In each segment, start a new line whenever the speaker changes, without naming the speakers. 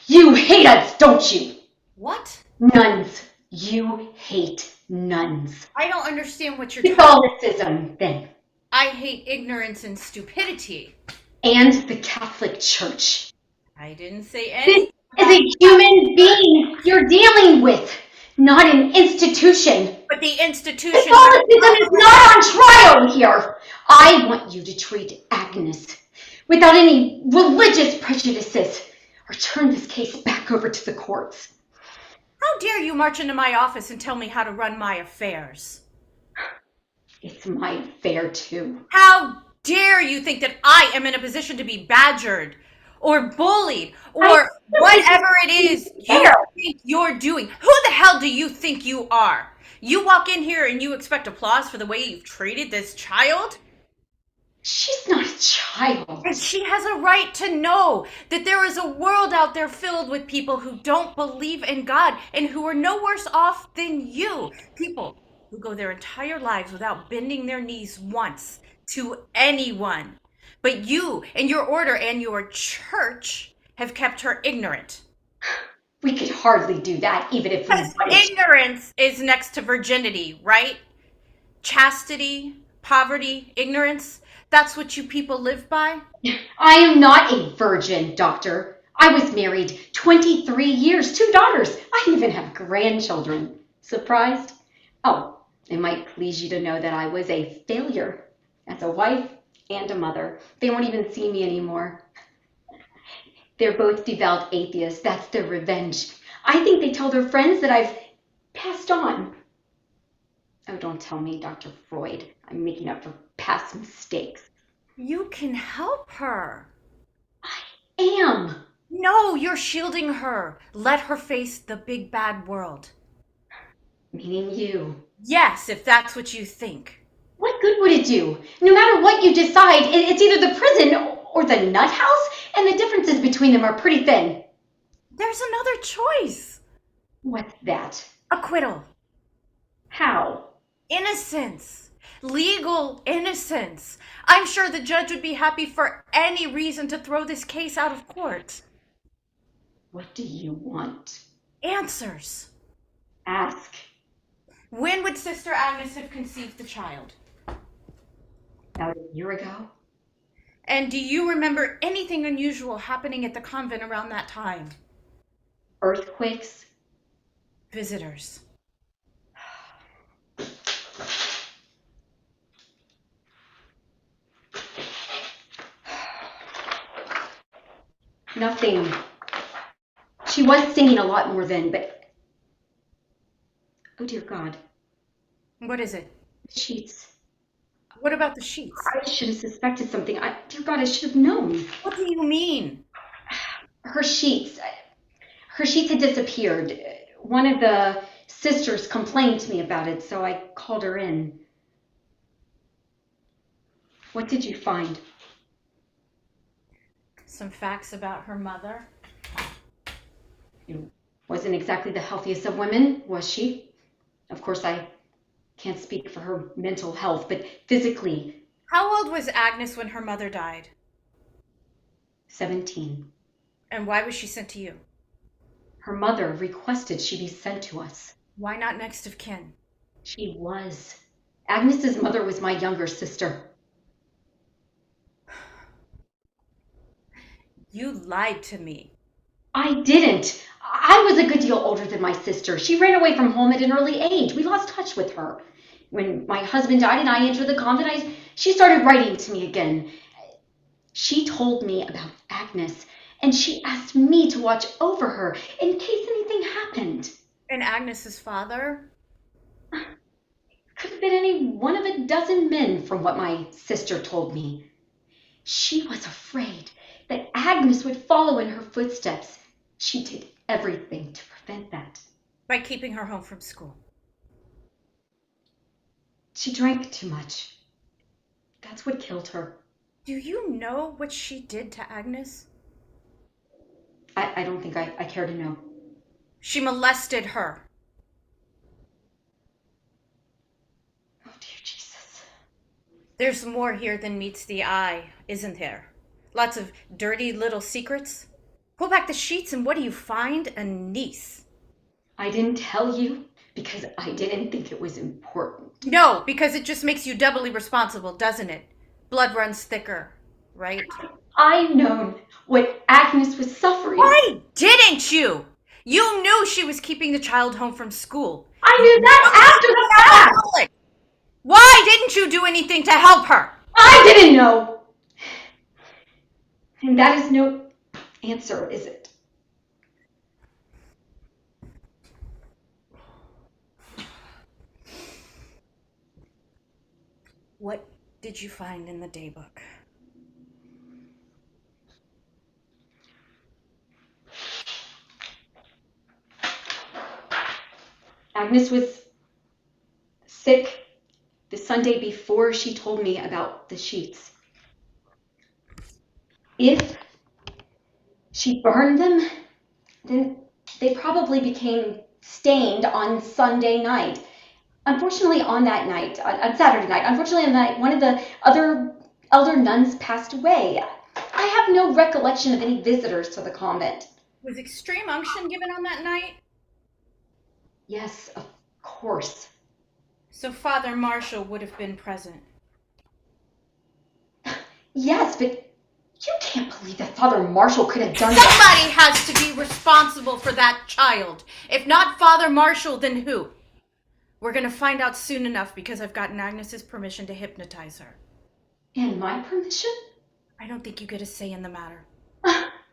You hate us, don't you?
What?
Nuns. You hate nuns.
I don't understand what you're talking.
Catholicism, then.
I hate ignorance and stupidity.
And the Catholic Church.
I didn't say
This
anything
is
about
a human being you're dealing with, not an institution.
but the institution
Catholicism is not on trial here. I want you to treat Agnes without any religious prejudices, or turn this case back over to the courts.
How dare you march into my office and tell me how to run my affairs?
It's my affair, too.
How dare you think that I am in a position to be badgered or bullied
I
or whatever it is you think you're doing? Who the hell do you think you are? You walk in here and you expect applause for the way you've treated this child?
She's not a child.
And she has a right to know that there is a world out there filled with people who don't believe in God and who are no worse off than you. People who go their entire lives without bending their knees once to anyone. But you and your order and your church have kept her ignorant.
We could hardly do that, even if we
Because
wanted to.
ignorance is next to virginity, right? Chastity, poverty, ignorance. That's what you people live by?
I am not a virgin, Doctor. I was married 23 years, 2 daughters. I even have grandchildren. Surprised? Oh, it might please you to know that I was a failure as a wife and a mother. They won't even see me anymore. They're both devout atheists. That's their revenge. I think they tell their friends that I've passed on. Oh, don't tell me, Dr. Freud. I'm making up for past mistakes.
You can help her.
I am.
No, you're shielding her. Let her face the big bad world.
Meaning you.
Yes, if that's what you think.
What good would it do? No matter what you decide, it's either the prison or the nut house, and the differences between them are pretty thin.
There's another choice.
What's that?
Acquittal.
How?
Innocence. Legal innocence. I'm sure the judge would be happy for any reason to throw this case out of court.
What do you want?
Answers.
Ask.
When would Sister Agnes have conceived the child?
About a year ago?
And do you remember anything unusual happening at the convent around that time?
Earthquakes?
Visitors.
Nothing. She was singing a lot more then, but... Oh, dear God.
What is it?
Sheets.
What about the sheets?
I should have suspected something. Dear God, I should have known.
What do you mean?
Her sheets. Her sheets had disappeared. One of the sisters complained to me about it, so I called her in. What did you find?
Some facts about her mother.
It wasn't exactly the healthiest of women, was she? Of course, I can't speak for her mental health, but physically,
How old was Agnes when her mother died?
17.
And why was she sent to you?
Her mother requested she be sent to us.
Why not next of kin?
She was. Agnes's mother was my younger sister.
You lied to me.
I didn't. I was a good deal older than my sister. She ran away from home at an early age. We lost touch with her. When my husband died and I entered the convent, she started writing to me again. She told me about Agnes, and she asked me to watch over her in case anything happened.
And Agnes's father?
Could have been any one of a dozen men, from what my sister told me. She was afraid that Agnes would follow in her footsteps. She did everything to prevent that.
By keeping her home from school.
She drank too much. That's what killed her.
Do you know what she did to Agnes?
I don't think I care to know.
She molested her.
Oh, dear Jesus.
There's more here than meets the eye, isn't there? Lots of dirty little secrets. Pull back the sheets and what do you find? A niece.
I didn't tell you because I didn't think it was important.
No, because it just makes you doubly responsible, doesn't it? Blood runs thicker, right?
I known what Agnes was suffering.
Why didn't you? You knew she was keeping the child home from school.
I
You
knew
knew
that after
she
the
was
fact.
alcoholic. Why didn't you do anything to help her?
I didn't know. And that is no answer, is it?
What did you find in the daybook?
Agnes was sick the Sunday before she told me about the sheets. If she burned them, then they probably became stained on Sunday night. Unfortunately, on that night, on Saturday night, unfortunately, on that night, one of the other elder nuns passed away. I have no recollection of any visitors to the convent.
Was extreme unction given on that night?
Yes, of course.
So Father Marshall would have been present.
Yes, but you can't believe that Father Marshall could have done that.
Somebody has to be responsible for that child. If not Father Marshall, then who? We're going to find out soon enough because I've gotten Agnes's permission to hypnotize her.
And my permission?
I don't think you get a say in the matter.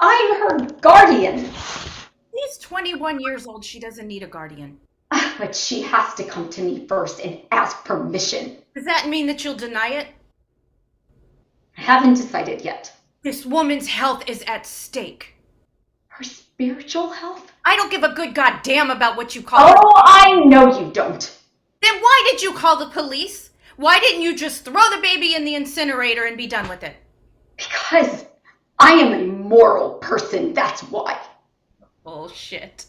I'm her guardian.
She's 21 years old. She doesn't need a guardian.
But she has to come to me first and ask permission.
Does that mean that you'll deny it?
I haven't decided yet.
This woman's health is at stake.
Her spiritual health?
I don't give a good goddamn about what you call her.
Oh, I know you don't.
Then why did you call the police? Why didn't you just throw the baby in the incinerator and be done with it?
Because I am a moral person, that's why.
Bullshit.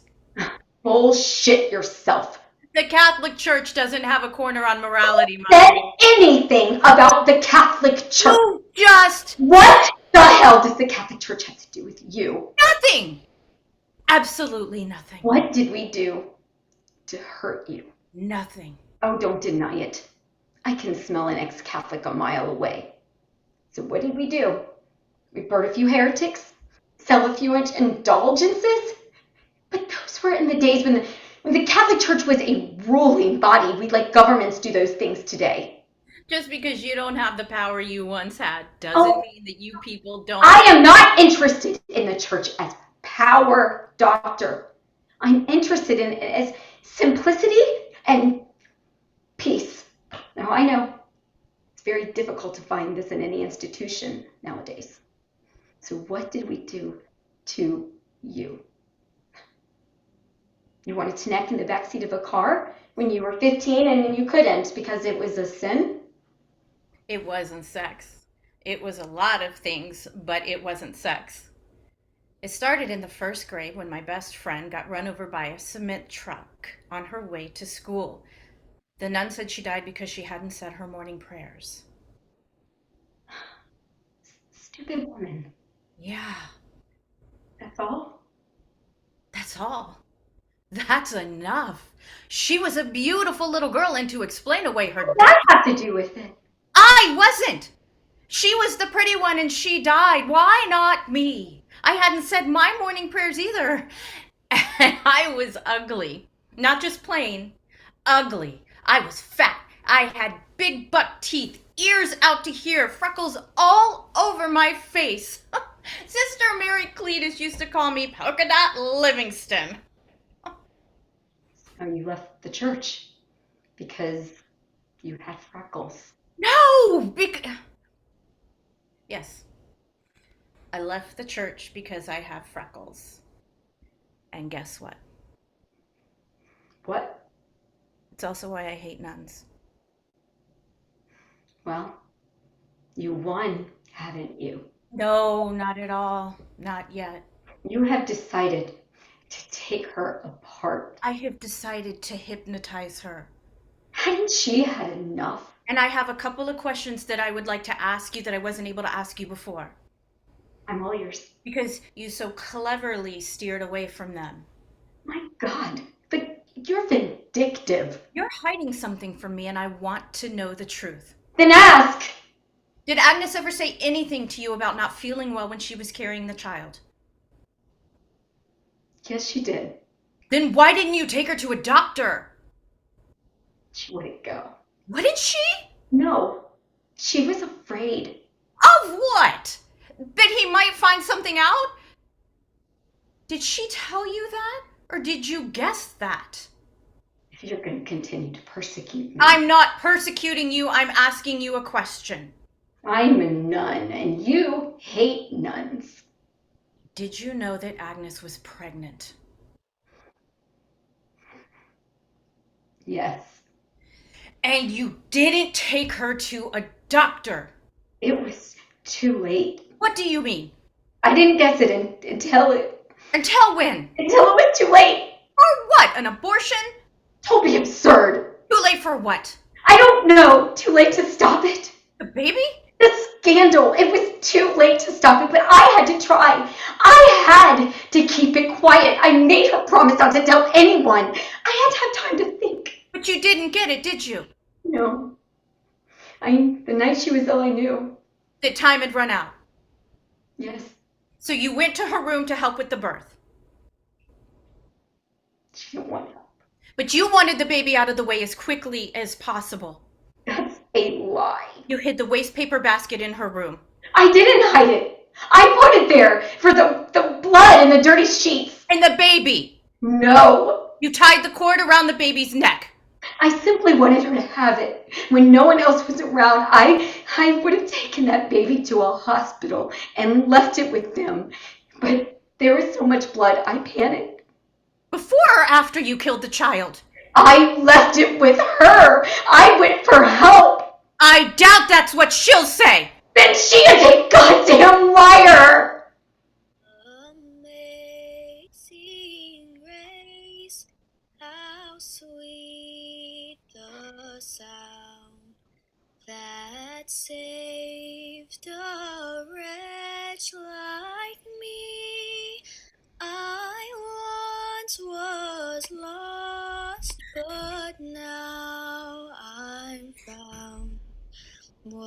Bullshit yourself.
The Catholic Church doesn't have a corner on morality,
Who said
Mom.
anything about the Catholic Church?
You just...
What the hell does the Catholic Church have to do with you?
Nothing! Absolutely nothing.
What did we do to hurt you?
Nothing.
Oh, don't deny it. I can smell an ex-Catholic a mile away. So what did we do? We burn a few heretics? Sell a few indulgences? But those were in the days when the Catholic Church was a ruling body. We'd let governments do those things today.
Just because you don't have the power you once had doesn't mean that you people don't...
I am not interested in the church as power, doctor. I'm interested in it as simplicity and peace. Now, I know it's very difficult to find this in any institution nowadays. So what did we do to you? You wanted to neck in the backseat of a car when you were 15 and you couldn't because it was a sin?
It wasn't sex. It was a lot of things, but it wasn't sex. It started in the first grade when my best friend got run over by a cement truck on her way to school. The nun said she died because she hadn't said her morning prayers.
Stupid woman.
Yeah.
That's all?
That's all. That's enough. She was a beautiful little girl, and to explain away her...
What does that have to do with it?
I wasn't! She was the pretty one and she died. Why not me? I hadn't said my morning prayers either. And I was ugly. Not just plain. Ugly. I was fat. I had big buck teeth, ears out to here, freckles all over my face. Sister Mary Cletus used to call me Polka Dot Livingston.
So you left the church because you had freckles.
No! Yes. I left the church because I have freckles. And guess what?
What?
It's also why I hate nuns.
Well, you won, haven't you?
No, not at all. Not yet.
You have decided to take her apart.
I have decided to hypnotize her.
Hadn't she had enough?
And I have a couple of questions that I would like to ask you that I wasn't able to ask you before.
I'm all yours.
Because you so cleverly steered away from them.
My God, but you're vindictive.
You're hiding something from me, and I want to know the truth.
Then ask.
Did Agnes ever say anything to you about not feeling well when she was carrying the child?
Yes, she did.
Then why didn't you take her to a doctor?
She wouldn't go.
Wouldn't she?
No, she was afraid.
Of what? That he might find something out? Did she tell you that? Or did you guess that?
If you're going to continue to persecute me.
I'm not persecuting you. I'm asking you a question.
I'm a nun, and you hate nuns.
Did you know that Agnes was pregnant?
Yes.
And you didn't take her to a doctor?
It was too late.
What do you mean?
I didn't guess it until
Until when?
it was too late.
For what? An abortion?
Don't be absurd.
Too late for what?
I don't know. Too late to stop it.
The baby?
The scandal. It was too late to stop it, but I had to try. I had to keep it quiet. I made her promise not to tell anyone. I had to have time to think.
But you didn't get it, did you?
No. The night she was ill, I knew.
That time had run out.
Yes.
So you went to her room to help with the birth.
She didn't want help.
But you wanted the baby out of the way as quickly as possible.
That's a lie.
You hid the waste paper basket in her room.
I didn't hide it. I put it there for the blood and the dirty sheets.
And the baby.
No.
You tied the cord around the baby's neck.
I simply wanted her to have it. When no one else was around, I would have taken that baby to a hospital and left it with them. But there was so much blood, I panicked.
Before or after you killed the child?
I left it with her. I went for help.
I doubt that's what she'll say.
Then she is a goddamn liar.
Amazing grace, how sweet the sound that saved a wretch like me. I once was lost, but now I'm found. What